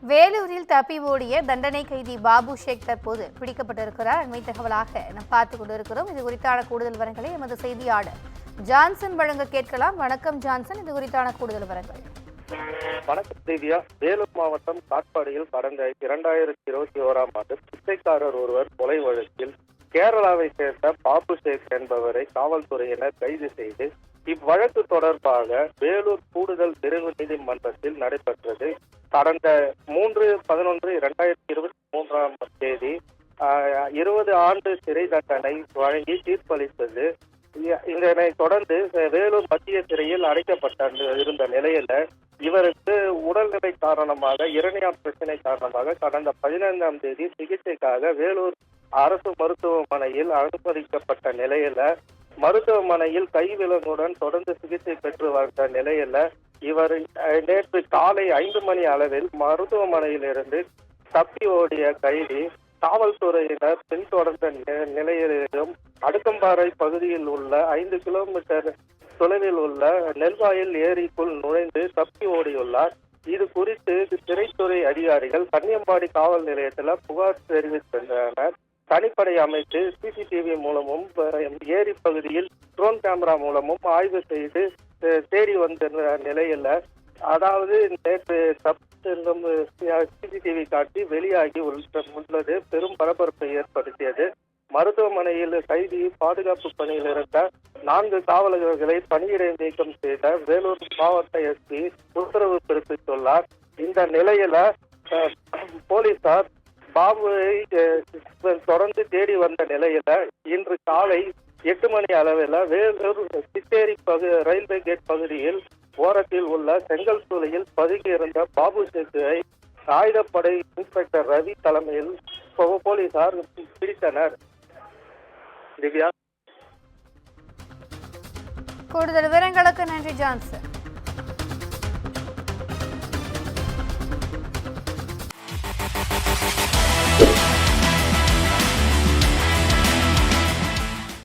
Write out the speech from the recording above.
வேலூரில் தப்பி ஓடிய தண்டனை கைதி பாபு ஷேக் தற்போது பிடிக்கப்பட்டிருக்கிறார். அண்மை தகவலாக நாம் பார்த்துக் கொண்டிருக்கிறோம். இது குறித்தான கூடுதல் விவரங்களை எமது செய்தியாளர் ஜான்சன் வழங்க கேட்கலாம். வணக்கம் ஜான்சன், இது குறித்தான கூடுதல் விவரங்கள். வணக்கம் திவ்யா. வேலூர் மாவட்டம் காட்பாடியில் கடந்த 2021ஆம் ஆண்டு பிச்சைக்காரர் ஒருவர் கொலை வழக்கில் கேரளாவை சேர்ந்த பாபு ஷேக் என்பவரை காவல்துறையினர் கைது செய்து இவ்வழக்கு தொடர்பாக வேலூர் கூடுதல் விரைவு நீதிமன்றத்தில் நடைபெற்றது. கடந்த 3/11/2023ஆம் தேதி 20 ஆண்டு சிறை தண்டனை வழங்கி தீர்ப்பளித்தது. இதனை தொடர்ந்து வேலூர் மத்திய சிறையில் அடைக்கப்பட்ட இருந்த நிலையில இவருக்கு உடல்நிலை காரணமாக இரணியா பிரச்சனை காரணமாக கடந்த 15ஆம் தேதி சிகிச்சைக்காக வேலூர் அரசு மருத்துவமனையில் அனுமதிக்கப்பட்ட நிலையில மருத்துவமனையில் கைவிலங்குடன் தொடர்ந்து சிகிச்சை பெற்று வந்த நிலையில இவர் நேற்று காலை 5 மணி அளவில் மருத்துவமனையில் இருந்து தப்பி ஓடிய கைதி காவல்துறையினர் பின்தொடர்ந்த நிலையிலும் அடுக்கம்பாறை பகுதியில் உள்ள 5 கிலோமீட்டர் தொலைவில் உள்ள நெல்வாயில் ஏரிக்குள் நுழைந்து தப்பி ஓடியுள்ளார். இது குறித்து சிறைத்துறை அதிகாரிகள் கன்னியம்பாடி காவல் நிலையத்தில் புகார் தெரிவித்தனர். தனிப்படை அமைத்து சிசிடிவி மூலமும் ஏரி பகுதியில் ட்ரோன் கேமரா மூலமும் ஆய்வு செய்து தேடி வந்த நிலையில அதாவது நேற்று செல்லும் சிசிடிவி காட்சி வெளியாகி உள்ளது பெரும் பரபரப்பை ஏற்படுத்தியது. மருத்துவமனையில் கைதி பாதுகாப்பு பணியில் இருந்த 4 காவலர்களை பணியிடை நீக்கம் செய்த வேலூர் மாவட்ட எஸ்பி உத்தரவு பிறப்பித்துள்ளார். இந்த நிலையில போலீசார் பாபுவை தொடர்ந்து தேடி வந்த நிலையில இன்று காலை 8 மணி அளவில் வேலூர் சித்தேரி ரயில்வே கேட் பகுதியில் ஓரத்தில் உள்ள செங்கல் சூளையில் பதுங்கி இருந்த பாபு ஷேக்கை ஆயுதப்படை இன்ஸ்பெக்டர் ரவி தலைமையில் போலீசார் பிடித்தனர். திவ்யா, கூடுதல் விவரங்களுக்கு நன்றி ஜான்சன்.